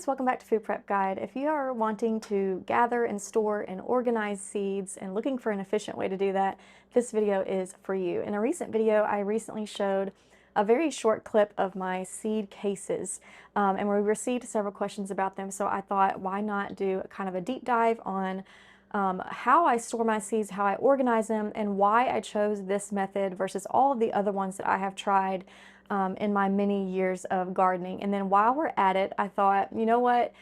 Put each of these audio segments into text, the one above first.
friends, welcome back to Food Prep Guide. If you are wanting to gather and store and organize seeds and looking for an efficient way to do that, this video is for you. In a recent video, I recently showed a very short clip of my seed cases, and we received several questions about them, so I thought why not do kind of a deep dive on how I store my seeds, how I organize them, and why I chose this method versus all of the other ones that I have tried in my many years of gardening. And then while we're at it, I thought, you know what?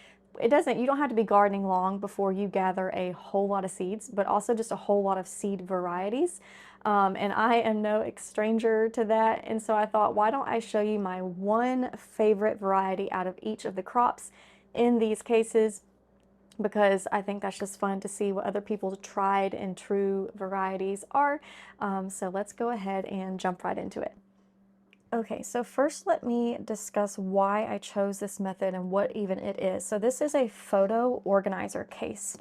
You don't have to be gardening long before you gather a whole lot of seeds, but also just a whole lot of seed varieties. And I am no stranger to that. And so I thought, why don't I show you my one favorite variety out of each of the crops in these cases? Because I think that's just fun to see what other people's tried and true varieties are. So let's go ahead and jump right into it. Okay, so first let me discuss why I chose this method and what even it is. So this is a photo organizer case.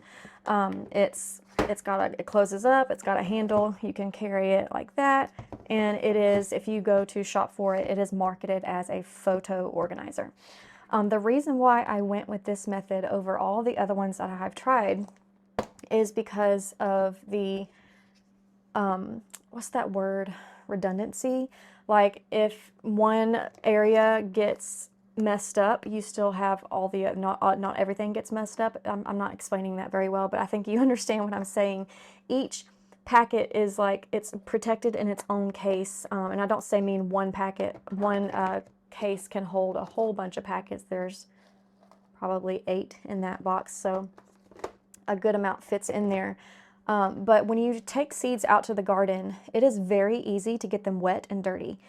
It closes up, it's got a handle, you can carry it like that, and it is, if you go to shop for it, it is marketed as a photo organizer. The reason why I went with this method over all the other ones that I have tried is because of the, what's that word? Redundancy. Like if one area gets messed up, you still have all the, not everything gets messed up. I'm not explaining that very well, but I think you understand what I'm saying. Each packet is like, it's protected in its own case. And I don't say mean one packet, one case can hold a whole bunch of packets. There's probably 8 in that box, so a good amount fits in there. But when you take seeds out to the garden, it is very easy to get them wet and dirty.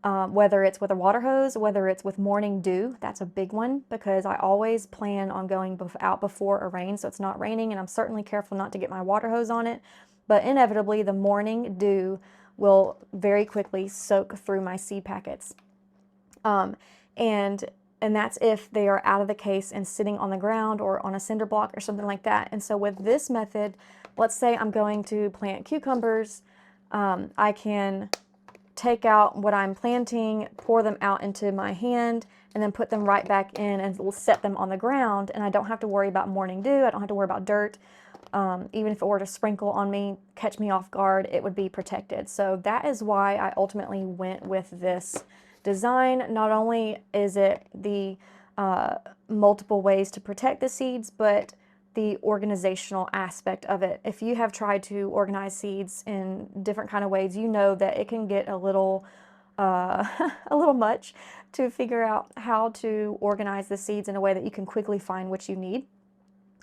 Whether it's with a water hose, whether it's with morning dew, that's a big one because I always plan on going out before a rain, so it's not raining, and I'm certainly careful not to get my water hose on it. But inevitably, the morning dew will very quickly soak through my seed packets. And that's if they are out of the case and sitting on the ground or on a cinder block or something like that. And so with this method, let's say I'm going to plant cucumbers, I can take out what I'm planting, pour them out into my hand, and then put them right back in and set them on the ground. And I don't have to worry about morning dew, I don't have to worry about dirt. Even if it were to sprinkle on me, catch me off guard, it would be protected. So that is why I ultimately went with this design. Not only is it the multiple ways to protect the seeds, but the organizational aspect of it. If you have tried to organize seeds in different kind of ways, you know that it can get a little a little much to figure out how to organize the seeds in a way that you can quickly find what you need.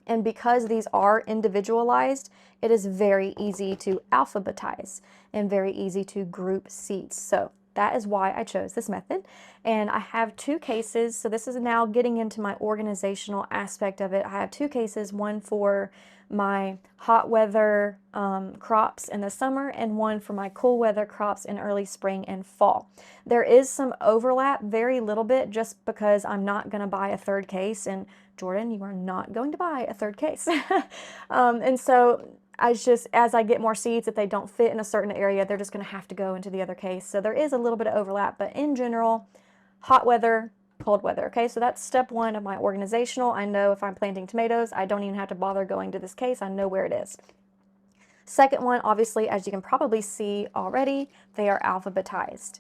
And because these are individualized, it is very easy to alphabetize and very easy to group seeds. So that is why I chose this method. And I have 2 cases, so this is now getting into my organizational aspect of it. I have 2 cases, one for my hot weather crops in the summer and one for my cool weather crops in early spring and fall. There is some overlap, very little bit, just because I'm not going to buy a 3rd case, and Jordan, you are not going to buy a 3rd case. And so as I get more seeds, if they don't fit in a certain area, they're just going to have to go into the other case. So there is a little bit of overlap, but in general, hot weather, cold weather. Okay, so that's step 1 of my organizational. I know if I'm planting tomatoes, I don't even have to bother going to this case. I know where it is. Second one, obviously, as you can probably see already, they are alphabetized.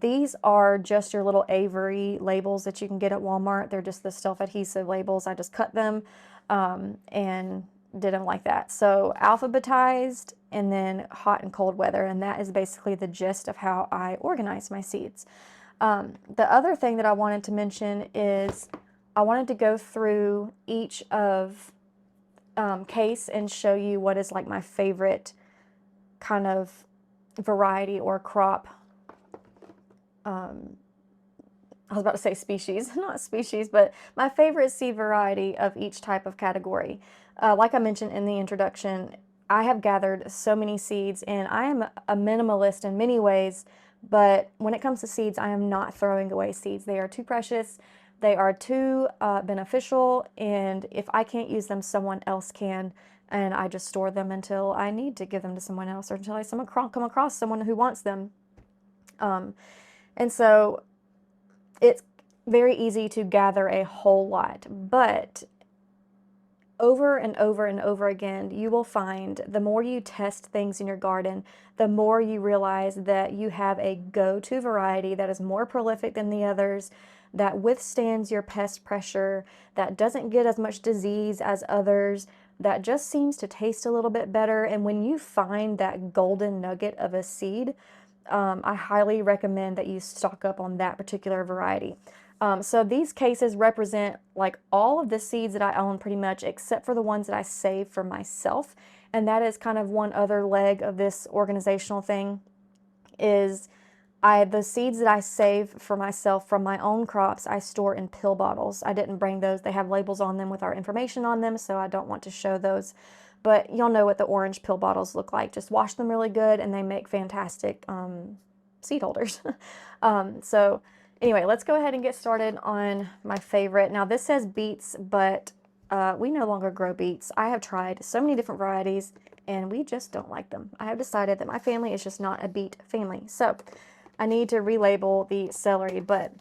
These are just your little Avery labels that you can get at Walmart. They're just the self-adhesive labels. I just cut them and did them like that. So alphabetized and then hot and cold weather, and that is basically the gist of how I organize my seeds. The other thing that I wanted to mention is I wanted to go through each of case and show you what is like my favorite kind of variety or crop. I was about to say species, not species, but my favorite seed variety of each type of category. Like I mentioned in the introduction, I have gathered so many seeds, and I am a minimalist in many ways, but when it comes to seeds, I am not throwing away seeds. They are too precious, they are too beneficial, and if I can't use them, someone else can, and I just store them until I need to give them to someone else, or until I come across someone who wants them. And so it's very easy to gather a whole lot, but over and over and over again, you will find the more you test things in your garden, the more you realize that you have a go-to variety that is more prolific than the others, that withstands your pest pressure, that doesn't get as much disease as others, that just seems to taste a little bit better. And when you find that golden nugget of a seed, I highly recommend that you stock up on that particular variety. So these cases represent like all of the seeds that I own pretty much, except for the ones that I save for myself. And that is kind of one other leg of this organizational thing, is the seeds that I save for myself from my own crops, I store in pill bottles. I didn't bring those. They have labels on them with our information on them, so I don't want to show those. But you'll know what the orange pill bottles look like. Just wash them really good, and they make fantastic seed holders. So anyway, let's go ahead and get started on my favorite. Now this says beets, but we no longer grow beets. I have tried so many different varieties, and we just don't like them. I have decided that my family is just not a beet family. So I need to relabel the celery, but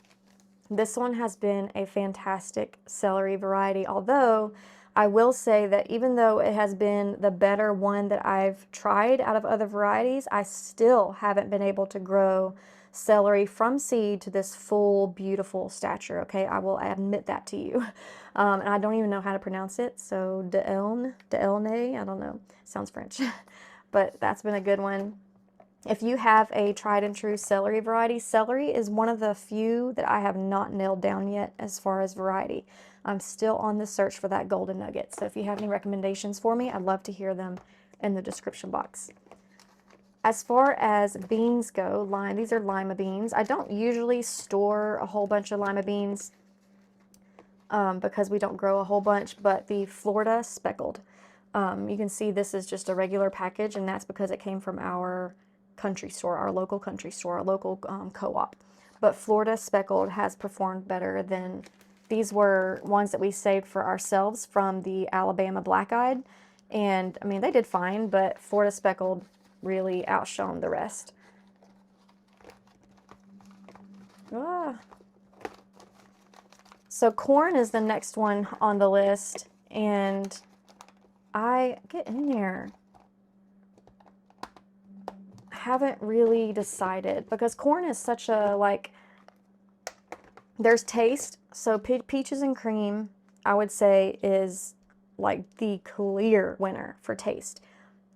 this one has been a fantastic celery variety, although I will say that even though it has been the better one that I've tried out of other varieties, I still haven't been able to grow celery from seed to this full, beautiful stature, okay? I will admit that to you. And I don't even know how to pronounce it, so D'Aulnay, I don't know, sounds French. But that's been a good one. If you have a tried and true celery variety, celery is one of the few that I have not nailed down yet as far as variety. I'm still on the search for that golden nugget. So if you have any recommendations for me, I'd love to hear them in the description box. As far as beans go, these are lima beans. I don't usually store a whole bunch of lima beans because we don't grow a whole bunch, but the Florida speckled. You can see this is just a regular package, and that's because it came from our country store, our local country store, our local co-op. But Florida speckled has performed better than these were ones that we saved for ourselves from the Alabama black-eyed. And I mean, they did fine, but Florida speckled really outshone the rest. So corn is the next one on the list, and get in there. Haven't really decided because corn is such a, like, there's taste. So peaches and cream, I would say, is like the clear winner for taste,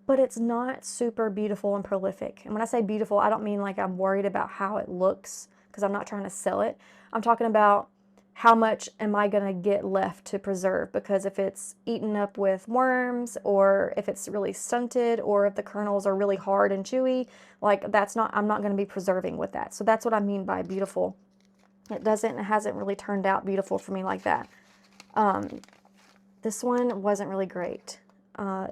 but it's not super beautiful and prolific. And when I say beautiful, I don't mean like I'm worried about how it looks, because I'm not trying to sell it. I'm talking about how much am I going to get left to preserve, because if it's eaten up with worms, or if it's really stunted, or if the kernels are really hard and chewy, like I'm not going to be preserving with that. So that's what I mean by beautiful. It hasn't really turned out beautiful for me like that. This one wasn't really great.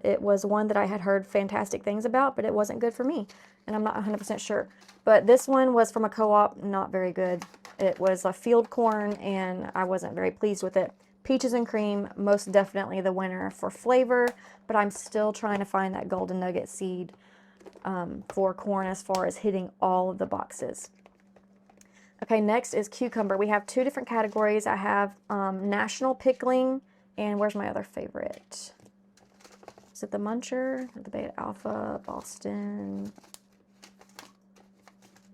It was one that I had heard fantastic things about, but it wasn't good for me, and I'm not 100% sure. But this one was from a co-op, not very good. It was a field corn, and I wasn't very pleased with it. Peaches and cream, most definitely the winner for flavor, but I'm still trying to find that golden nugget seed for corn as far as hitting all of the boxes. Okay, next is cucumber. We have two different categories. I have National Pickling, and where's my other favorite? Is it the Muncher, the Beta Alpha, Boston?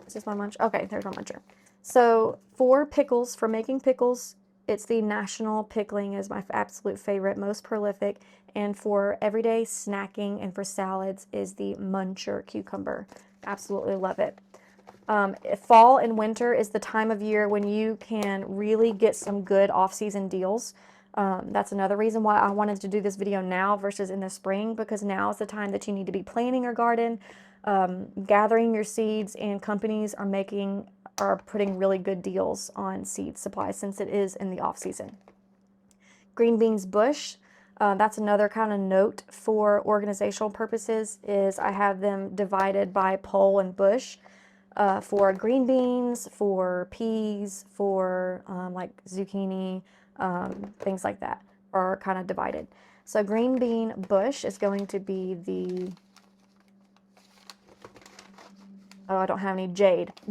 Is this my Muncher? Okay, there's my Muncher. So for pickles, for making pickles, it's the National Pickling is my absolute favorite, most prolific. And for everyday snacking and for salads is the Muncher cucumber. Absolutely love it. Fall and winter is the time of year when you can really get some good off-season deals. That's another reason why I wanted to do this video now versus in the spring, because now is the time that you need to be planting your garden, gathering your seeds, and companies are putting really good deals on seed supplies since it is in the off season. Green beans bush, that's another kind of note for organizational purposes, is I have them divided by pole and bush. For green beans, for peas, for like zucchini, things like that are kind of divided. So green bean bush is going to be the, oh, I don't have any,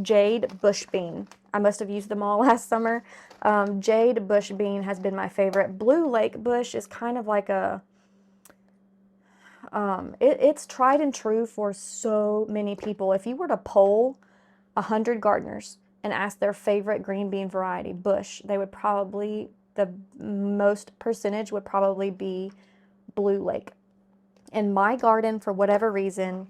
jade bush bean. I must have used them all last summer. Jade bush bean has been my favorite. Blue lake bush is kind of like a, it's tried and true for so many people. If you were to poll 100 gardeners and ask their favorite green bean variety, bush, they would probably, the most percentage would probably be Blue Lake. In my garden, for whatever reason,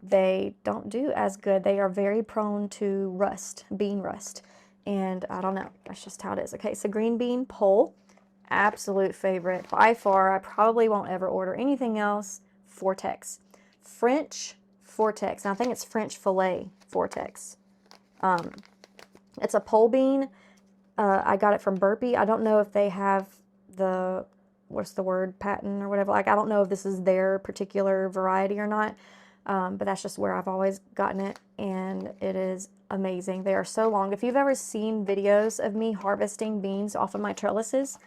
they don't do as good. They are very prone to rust, bean rust. And I don't know, that's just how it is. Okay, so green bean pole, absolute favorite. By far, I probably won't ever order anything else. Vortex. French Vortex. And I think it's French filet Vortex. It's a pole bean. I got it from Burpee. I don't know if they have the, what's the word, patent or whatever. Like, I don't know if this is their particular variety or not. But that's just where I've always gotten it, and it is amazing. They are so long. If you've ever seen videos of me harvesting beans off of my trellises,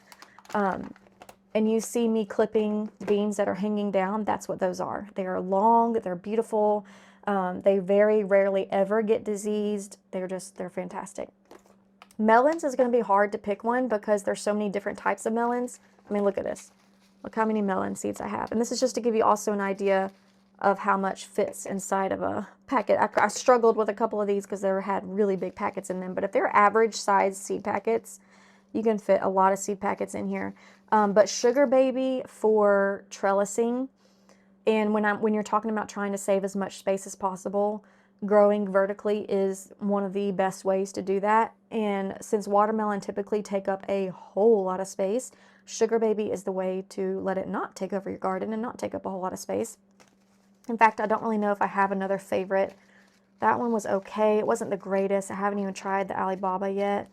and you see me clipping beans that are hanging down, that's what those are. They are long, they're beautiful. They very rarely ever get diseased. They're fantastic. Melons is going to be hard to pick one because there's so many different types of melons. I mean, look at this. Look how many melon seeds I have. And this is just to give you also an idea of how much fits inside of a packet. I struggled with a couple of these because they had really big packets in them. But if they're average size seed packets, you can fit a lot of seed packets in here. But Sugar Baby for trellising, and when you're talking about trying to save as much space as possible, growing vertically is one of the best ways to do that. And since watermelon typically take up a whole lot of space, Sugar Baby is the way to let it not take over your garden and not take up a whole lot of space. In fact, I don't really know if I have another favorite. That one was okay. It wasn't the greatest. I haven't even tried the Alibaba yet.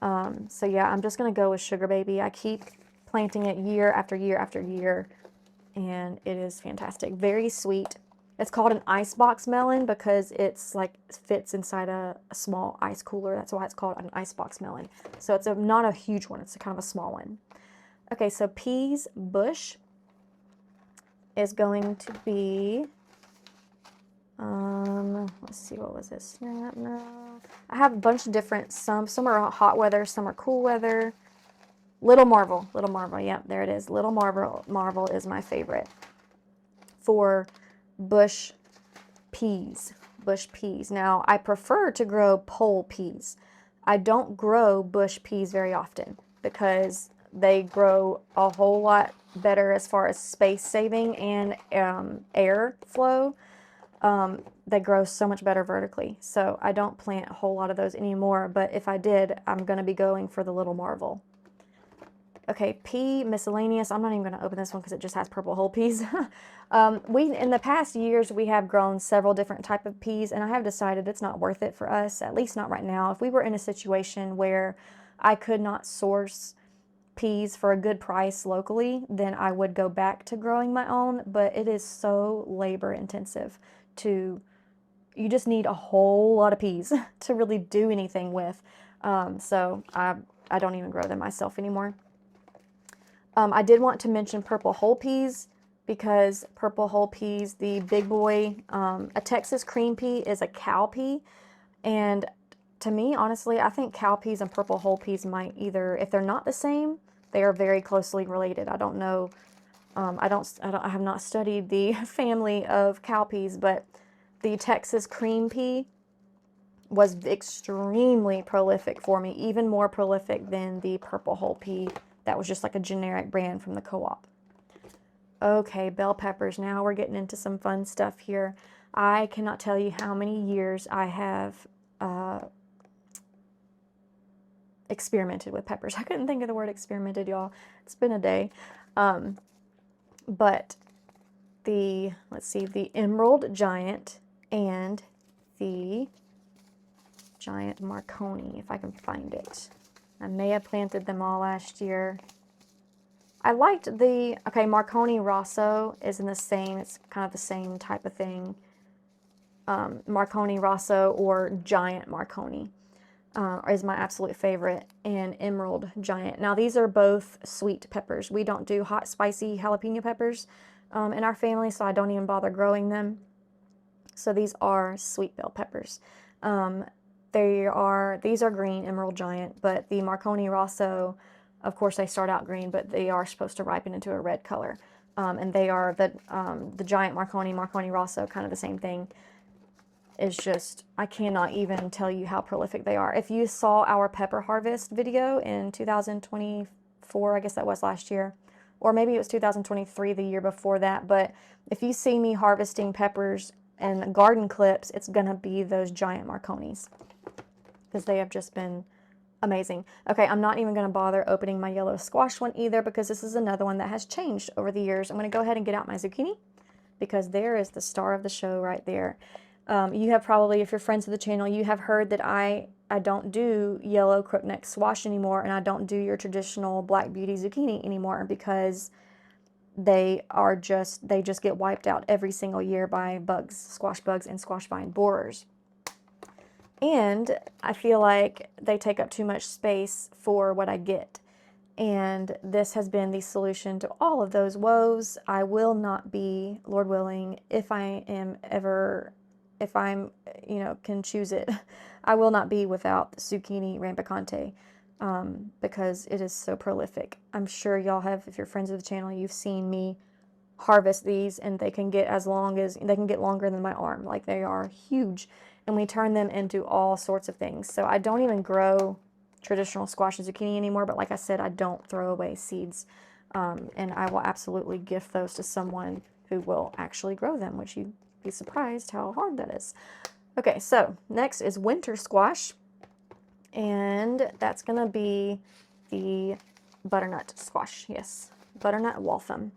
So yeah, I'm just going to go with Sugar Baby. I keep planting it year after year after year, and it is fantastic. Very sweet. It's called an icebox melon because it's like fits inside a small ice cooler. That's why it's called an icebox melon. So it's not a huge one. It's kind of a small one. Okay, so peas bush is going to be, let's see, what was this? No. I have a bunch of different, some are hot weather, some are cool weather. Little Marvel, yeah, there it is. Little Marvel is my favorite for bush peas. Now, I prefer to grow pole peas. I don't grow bush peas very often because they grow a whole lot better as far as space saving and air flow. They grow so much better vertically. So I don't plant a whole lot of those anymore, but if I did, I'm going to be going for the Little Marvel. Okay, pea miscellaneous. I'm not even going to open this one because it just has purple whole peas. In the past years, we have grown several different type of peas, and I have decided it's not worth it for us, at least not right now. If we were in a situation where I could not source peas for a good price locally, then I would go back to growing my own, but it is so labor intensive you just need a whole lot of peas to really do anything with. So I don't even grow them myself anymore. I did want to mention purple whole peas because purple whole peas, the big boy, a Texas cream pea is a cow pea. And to me, honestly, I think cow peas and purple whole peas might either, if they're not the same, they are very closely related. I don't know. I have not studied the family of cow peas, but the Texas cream pea was extremely prolific for me, even more prolific than the purple whole pea. That was just like a generic brand from the co-op. Okay, bell peppers. Now we're getting into some fun stuff here. I cannot tell you how many years I have experimented with peppers. I couldn't think of the word experimented, y'all. It's been a day. But let's see, the Emerald Giant and the Giant Marconi, if I can find it. I may have planted them all last year. I liked okay, Marconi Rosso is in the same, it's kind of the same type of thing. Marconi Rosso or Giant Marconi is my absolute favorite, and Emerald Giant. Now, these are both sweet peppers. We don't do hot, spicy jalapeno peppers in our family, so I don't even bother growing them. So these are sweet bell peppers. these are green, Emerald Giant, but the Marconi Rosso, of course, they start out green, but they are supposed to ripen into a red color. And they are the Giant Marconi Rosso, kind of the same thing. Is just, I cannot even tell you how prolific they are. If you saw our pepper harvest video in 2024, I guess that was last year, or maybe it was 2023, the year before that, but if you see me harvesting peppers and garden clips, it's gonna be those Giant Marconis, because they have just been amazing. Okay, I'm not even gonna bother opening my yellow squash one either, because this is another one that has changed over the years. I'm gonna go ahead and get out my zucchini, because there is the star of the show right there. You have probably, if you're friends of the channel, you have heard that I don't do yellow crookneck squash anymore, and I don't do your traditional Black Beauty zucchini anymore, because they just get wiped out every single year by bugs, squash bugs and squash vine borers. And I feel like they take up too much space for what I get. And this has been the solution to all of those woes. I will not be, Lord willing, if I'm, can choose it, I will not be without zucchini rampicante, because it is so prolific. I'm sure y'all have, if you're friends of the channel, you've seen me harvest these, and they can get longer than my arm. Like, they are huge, and we turn them into all sorts of things. So I don't even grow traditional squash and zucchini anymore, but like I said, I don't throw away seeds, and I will absolutely gift those to someone who will actually grow them, which you'd be surprised how hard that is. Okay, so next is winter squash, and that's gonna be the butternut squash. Yes, butternut Waltham.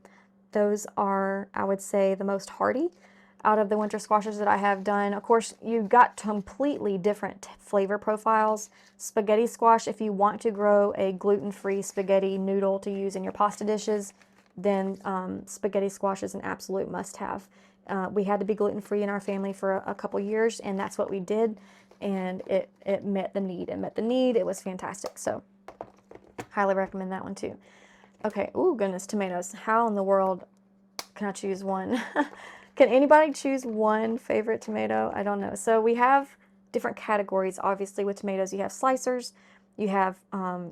Those are, I would say, the most hardy out of the winter squashes that I have done. Of course, you've got completely different flavor profiles. Spaghetti squash, if you want to grow a gluten-free spaghetti noodle to use in your pasta dishes, then spaghetti squash is an absolute must-have. We had to be gluten-free in our family for a couple years, and that's what we did, and it met the need. It met the need. It was fantastic. So highly recommend that one too. Okay, ooh, goodness, tomatoes. How in the world can I choose one? Can anybody choose one favorite tomato? I don't know. So we have different categories, obviously, with tomatoes. You have slicers, you have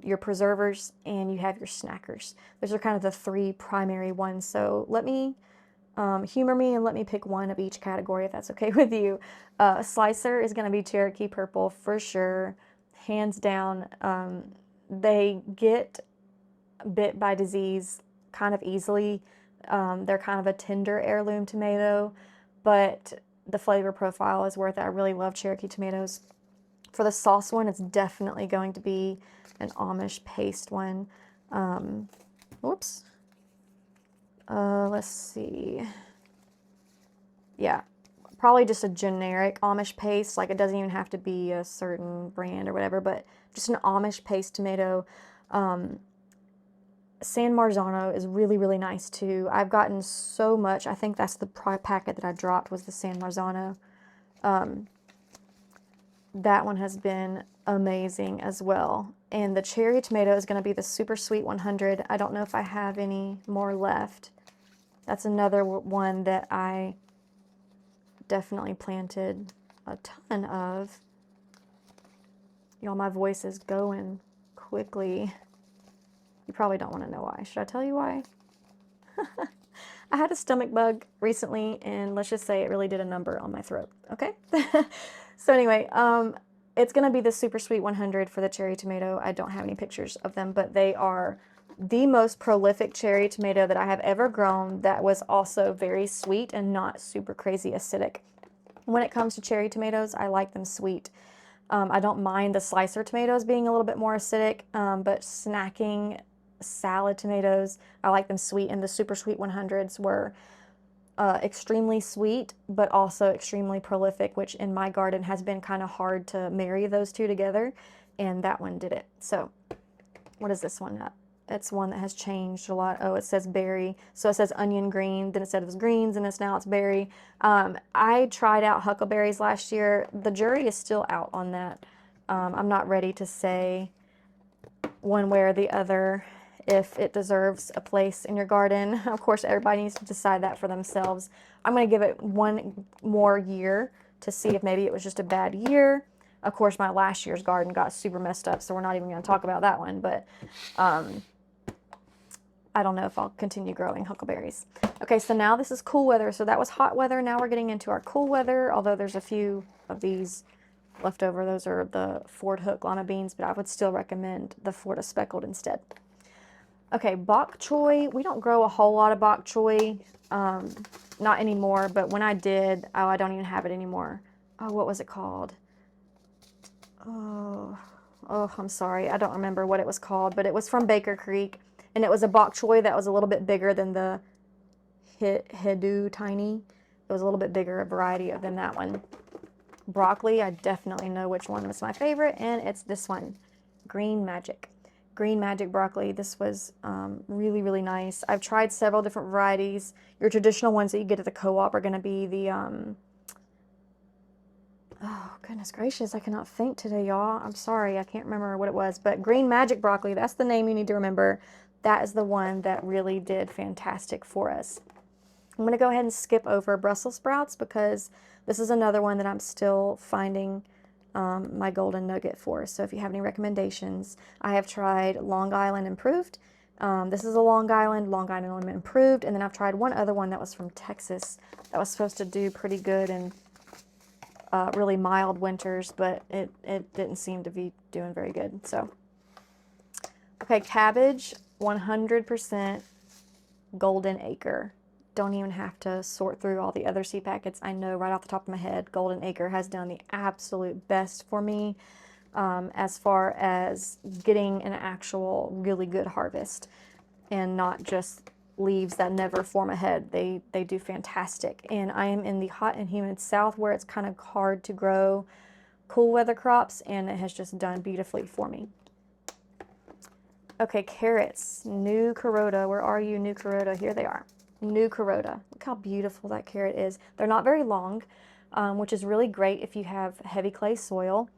your preservers, and you have your snackers. Those are kind of the three primary ones. So let me humor me and let me pick one of each category, if that's okay with you. Slicer is going to be Cherokee Purple for sure, hands down. They get bit by disease kind of easily. They're kind of a tender heirloom tomato, but the flavor profile is worth it. I really love Cherokee tomatoes. For the sauce one, it's definitely going to be an Amish paste one. Whoops. Let's see. Yeah, probably just a generic Amish paste. Like, it doesn't even have to be a certain brand or whatever, but just an Amish paste tomato. San Marzano is really, really nice too. I've gotten so much. I think that's the packet that I dropped, was the San Marzano. That one has been amazing as well. And the cherry tomato is going to be the Super Sweet 100. I don't know if I have any more left. That's another one that I definitely planted a ton of. Y'all, my voice is going quickly. You probably don't want to know why. Should I tell you why? I had a stomach bug recently, and let's just say it really did a number on my throat, okay? So anyway, it's going to be the Super Sweet 100 for the cherry tomato. I don't have any pictures of them, but they are the most prolific cherry tomato that I have ever grown, that was also very sweet and not super crazy acidic. When it comes to cherry tomatoes, I like them sweet. I don't mind the slicer tomatoes being a little bit more acidic, but snacking salad tomatoes, I like them sweet, and the Super Sweet 100s were extremely sweet, but also extremely prolific, which in my garden has been kind of hard to marry those two together, and that one did it. So what is this one? It's one that has changed a lot. Oh, it says berry. So it says onion green, then it said it was greens, and now it's berry. I tried out huckleberries last year. The jury is still out on that. I'm not ready to say one way or the other if it deserves a place in your garden. Of course, everybody needs to decide that for themselves. I'm going to give it one more year to see if maybe it was just a bad year. Of course, my last year's garden got super messed up, so we're not even going to talk about that one, but I don't know if I'll continue growing huckleberries. Okay, so now this is cool weather. So that was hot weather. Now we're getting into our cool weather, although there's a few of these left over. Those are the Ford Hook lima beans, but I would still recommend the Florida speckled instead. Okay, bok choy. We don't grow a whole lot of bok choy, not anymore, but when I did, oh, I don't even have it anymore. Oh, what was it called? Oh, I'm sorry. I don't remember what it was called, but it was from Baker Creek, and it was a bok choy that was a little bit bigger than the Hedu Tiny. It was a little bit bigger variety than that one. Broccoli, I definitely know which one was my favorite, and it's this one, Green Magic. Green Magic broccoli. This was really, really nice. I've tried several different varieties. Your traditional ones that you get at the co-op are going to be the, oh, goodness gracious, I cannot think today, y'all. I'm sorry, I can't remember what it was, but Green Magic broccoli, that's the name you need to remember. That is the one that really did fantastic for us. I'm going to go ahead and skip over Brussels sprouts because this is another one that I'm still finding my golden nugget for. So if you have any recommendations, I have tried Long Island Improved. This is a Long Island Improved, and then I've tried one other one that was from Texas that was supposed to do pretty good in really mild winters, but it didn't seem to be doing very good. So, okay, cabbage, 100% Golden Acre. Don't even have to sort through all the other seed packets. I know right off the top of my head, Golden Acre has done the absolute best for me as far as getting an actual really good harvest and not just leaves that never form a head. They do fantastic. And I am in the hot and humid south where it's kind of hard to grow cool weather crops, and it has just done beautifully for me. Okay, carrots, New Carota. Where are you, New Carota? Here they are. New Carota. Look how beautiful that carrot is. They're not very long, which is really great if you have heavy clay soil.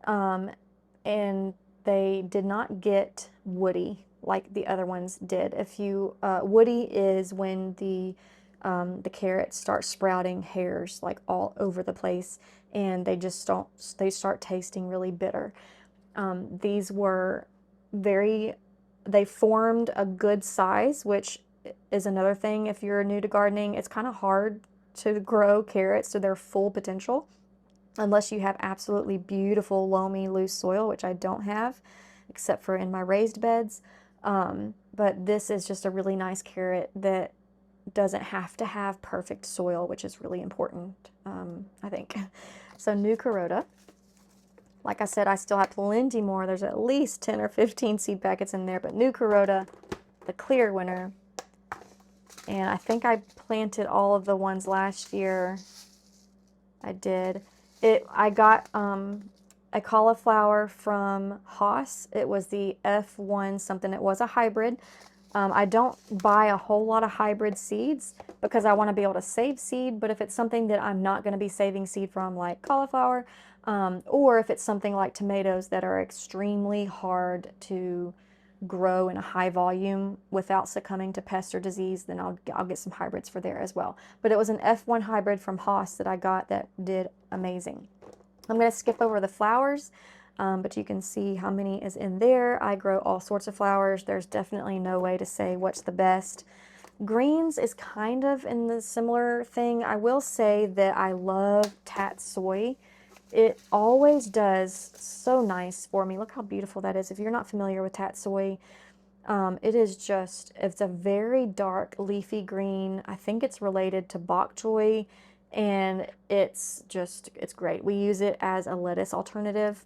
And they did not get woody like the other ones did. If you woody is when the carrots start sprouting hairs like all over the place, and they start tasting really bitter. These were they formed a good size, which is another thing. If you're new to gardening, it's kind of hard to grow carrots to their full potential unless you have absolutely beautiful loamy loose soil, which I don't have except for in my raised beds. But this is just a really nice carrot that doesn't have to have perfect soil, which is really important, I think. So New Carota. Like I said, I still have plenty more. There's at least 10 or 15 seed packets in there, but New Carota, the clear winner. And I think I planted all of the ones last year. I did. I got a cauliflower from Haas. It was the F1 something. It was a hybrid. I don't buy a whole lot of hybrid seeds because I want to be able to save seed, but if it's something that I'm not going to be saving seed from, like cauliflower, or if it's something like tomatoes that are extremely hard to grow in a high volume without succumbing to pest or disease, then I'll get some hybrids for there as well. But it was an F1 hybrid from Haas that I got that did amazing. I'm going to skip over the flowers, but you can see how many is in there. I grow all sorts of flowers. There's definitely no way to say what's the best. Greens is kind of in the similar thing. I will say that I love tatsoi. It always does so nice for me. Look how beautiful that is. If you're not familiar with tatsoi, it's a very dark leafy green. I think it's related to bok choy, and it's great. We use it as a lettuce alternative.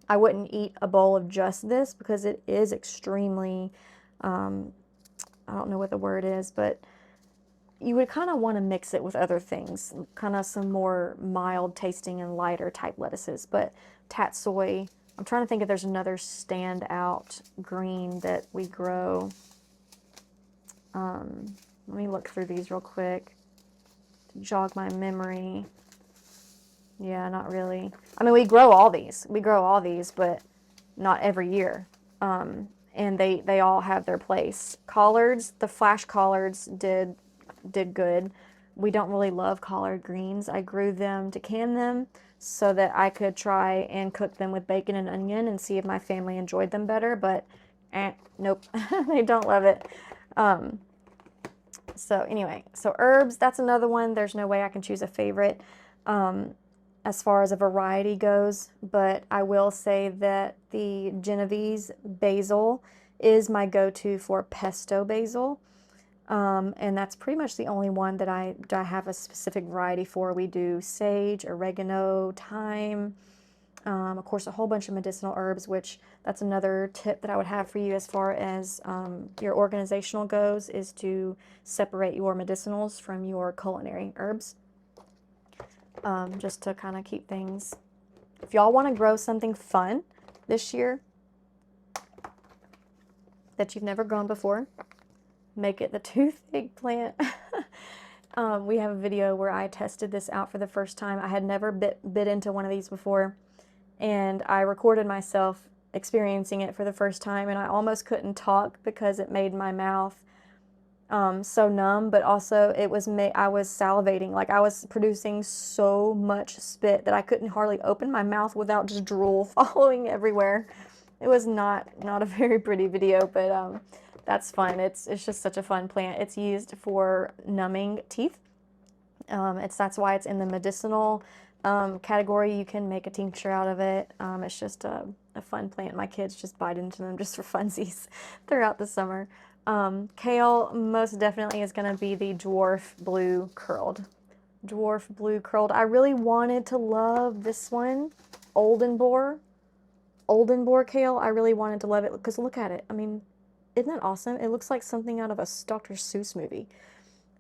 I wouldn't eat a bowl of just this because it is extremely, I don't know what the word is, but you would kind of want to mix it with other things, kind of some more mild tasting and lighter type lettuces. But tatsoi, I'm trying to think if there's another standout green that we grow. Let me look through these real quick to jog my memory. Yeah, not really. I mean, we grow all these, but not every year. And they all have their place. Collards, the flash collards did good. we don't really love collard greens. I grew them to can them so that I could try and cook them with bacon and onion and see if my family enjoyed them better, but nope, they don't love it. So anyway, so herbs, that's another one. There's no way I can choose a favorite as far as a variety goes, but I will say that the Genovese basil is my go-to for pesto basil. And that's pretty much the only one that I have a specific variety for. We do sage, oregano, thyme, of course, a whole bunch of medicinal herbs, which that's another tip that I would have for you as far as your organizational goes, is to separate your medicinals from your culinary herbs, just to kind of keep things. If y'all want to grow something fun this year that you've never grown before, make it the toothpick plant. We have a video where I tested this out for the first time. I had never bit into one of these before, and I recorded myself experiencing it for the first time, and I almost couldn't talk because it made my mouth so numb, but also I was salivating. Like, I was producing so much spit that I couldn't hardly open my mouth without just drool following everywhere. It was not a very pretty video, but that's fun. It's just such a fun plant. It's used for numbing teeth. That's why it's in the medicinal category. You can make a tincture out of it. It's just a fun plant. My kids just bite into them just for funsies throughout the summer. Kale most definitely is going to be the dwarf blue curled. Dwarf blue curled. I really wanted to love this one, Oldenbohr kale. I really wanted to love it because look at it. I mean, isn't that awesome? It looks like something out of a Dr. Seuss movie.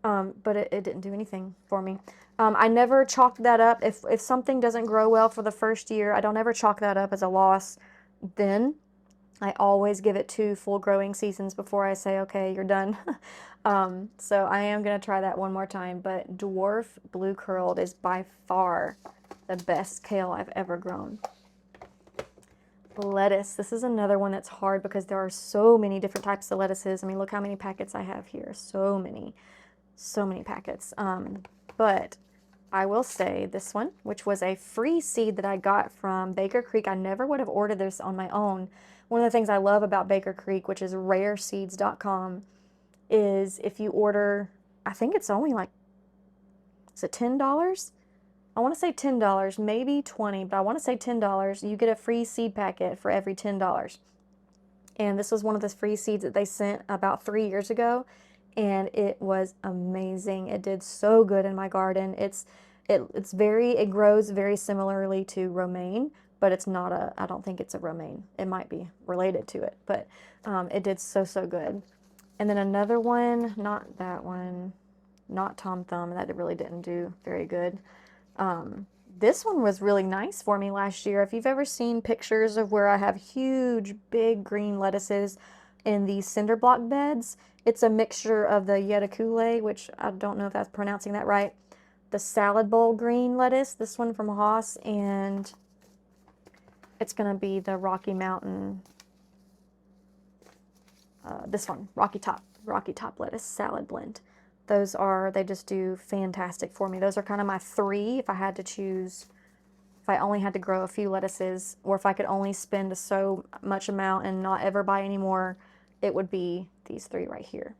But it didn't do anything for me. I never chalked that up. If something doesn't grow well for the first year, I don't ever chalk that up as a loss. Then I always give it 2 full growing seasons before I say, okay, you're done. So I am going to try that one more time. But dwarf blue curled is by far the best kale I've ever grown. Lettuce. This is another one that's hard because there are so many different types of lettuces. I mean, look how many packets I have here. So many packets. But I will say this one, which was a free seed that I got from Baker Creek. I never would have ordered this on my own. One of the things I love about Baker Creek, which is rareseeds.com, is if you order, I think it's only like, is it $10? I want to say $10, maybe 20, but I want to say $10. You get a free seed packet for every $10. And this was one of the free seeds that they sent about 3 years ago, and it was amazing. It did so good in my garden. It grows very similarly to romaine, but it's not I don't think it's a romaine. It might be related to it, but it did so good. And then another one, not that one, not Tom Thumb, that really didn't do very good. This one was really nice for me last year. If you've ever seen pictures of where I have huge, big green lettuces in these cinder block beds, it's a mixture of the Yetakule, which I don't know if that's pronouncing that right, the salad bowl green lettuce, this one from Haas, and it's going to be the Rocky Mountain, this one, Rocky Top lettuce salad blend. They just do fantastic for me. Those are kind of my 3 if I had to choose, if I only had to grow a few lettuces, or if I could only spend so much amount and not ever buy any more, it would be these 3 right here.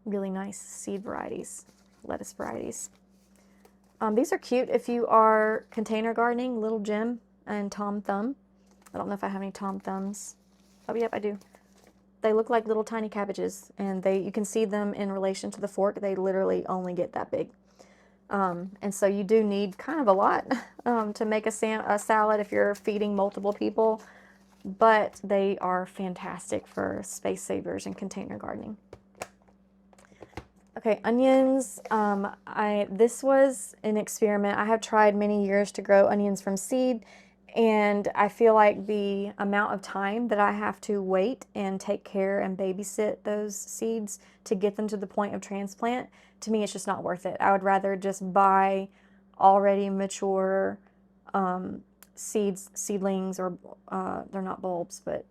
Really nice seed varieties, lettuce varieties. These are cute if you are container gardening, Little Jim and Tom Thumb. I don't know if I have any Tom Thumbs. Oh, yep, I do. They look like little tiny cabbages, and you can see them in relation to the fork. They literally only get that big. And so you do need kind of a lot to make a salad if you're feeding multiple people, but they are fantastic for space savers and container gardening. Okay, onions. This was an experiment. I have tried many years to grow onions from seed, and I feel like the amount of time that I have to wait and take care and babysit those seeds to get them to the point of transplant, to me, it's just not worth it. I would rather just buy already mature seedlings, or they're not bulbs, but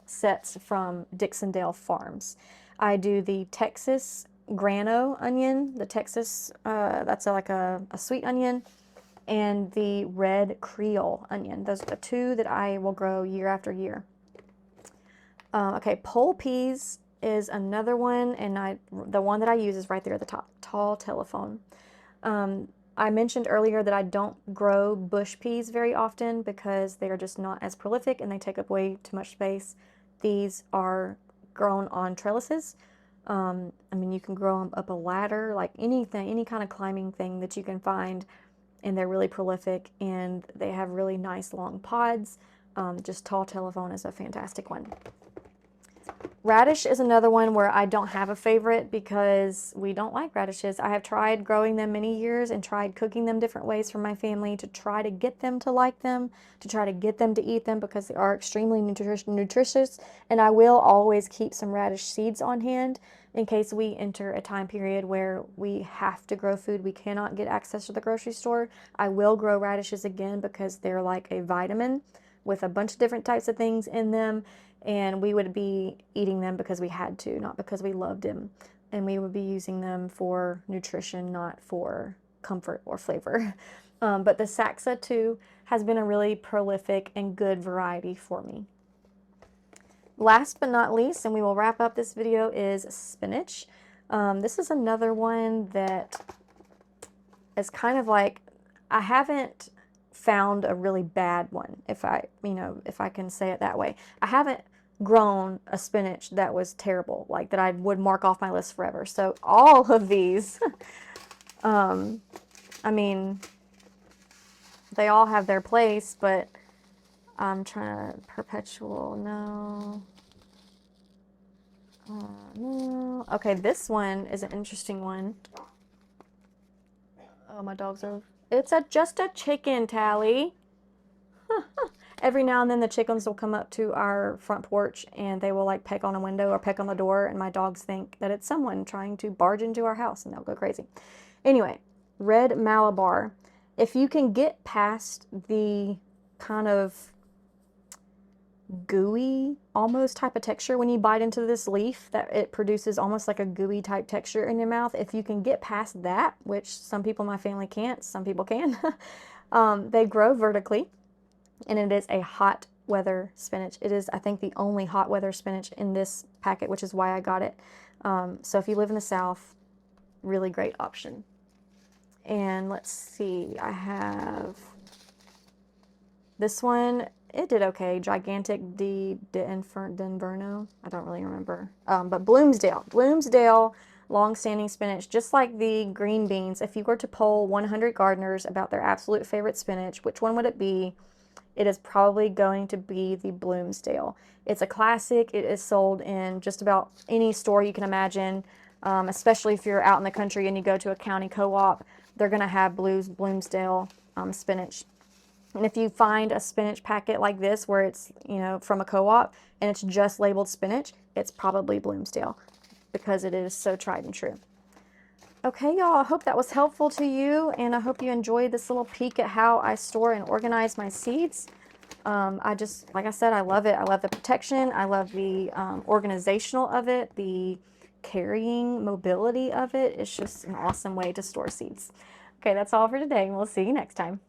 sets from Dixondale Farms. I do the Texas grano onion, the Texas, that's like a sweet onion, and the red Creole onion. Those are the two that I will grow year after year. Okay, pole peas is another one, and the one that I use is right there at the top, tall telephone. I mentioned earlier that I don't grow bush peas very often because they are just not as prolific and they take up way too much space. These are grown on trellises. I mean, you can grow them up a ladder, like anything, any kind of climbing thing that you can find, and they're really prolific and they have really nice long pods. Just tall telephone is a fantastic one. Radish is another one where I don't have a favorite because we don't like radishes. I have tried growing them many years and tried cooking them different ways for my family to try to get them to like them, to try to get them to eat them because they are extremely nutritious. And I will always keep some radish seeds on hand in case we enter a time period where we have to grow food. We cannot get access to the grocery store. I will grow radishes again because they're like a vitamin with a bunch of different types of things in them. And we would be eating them because we had to, not because we loved them. And we would be using them for nutrition, not for comfort or flavor. But the Saxa too has been a really prolific and good variety for me. Last but not least, and we will wrap up this video, is spinach. This is another one that is kind of like, I haven't found a really bad one, if I can say it that way. I haven't grown a spinach that was terrible, like that I would mark off my list forever. So all of these, I mean, they all have their place, but I'm trying to perpetual, no. No. Okay, this one is an interesting one. Oh, my dogs are, it's just a chicken, Tally. Every now and then the chickens will come up to our front porch and they will like peck on a window or peck on the door, and my dogs think that it's someone trying to barge into our house and they'll go crazy. Anyway, red Malabar. If you can get past the kind of gooey almost type of texture when you bite into this leaf, that it produces almost like a gooey type texture in your mouth, if you can get past that, which some people in my family can't, some people can, they grow vertically. And it is a hot weather spinach. It is, I think, the only hot weather spinach in this packet, which is why I got it. So if you live in the South, really great option. And let's see, I have this one. It did okay. Gigantic d'Inverno. I don't really remember. But Bloomsdale long-standing spinach, just like the green beans. If you were to poll 100 gardeners about their absolute favorite spinach, which one would it be? It is probably going to be the Bloomsdale. It's a classic. It is sold in just about any store you can imagine, especially if you're out in the country and you go to a county co-op. They're going to have Bloomsdale spinach. And if you find a spinach packet like this where it's, from a co-op and it's just labeled spinach, it's probably Bloomsdale because it is so tried and true. Okay, y'all, I hope that was helpful to you, and I hope you enjoyed this little peek at how I store and organize my seeds. Like I said, I love it. I love the protection. I love the organizational of it, the carrying mobility of it. It's just an awesome way to store seeds. Okay, that's all for today, and we'll see you next time.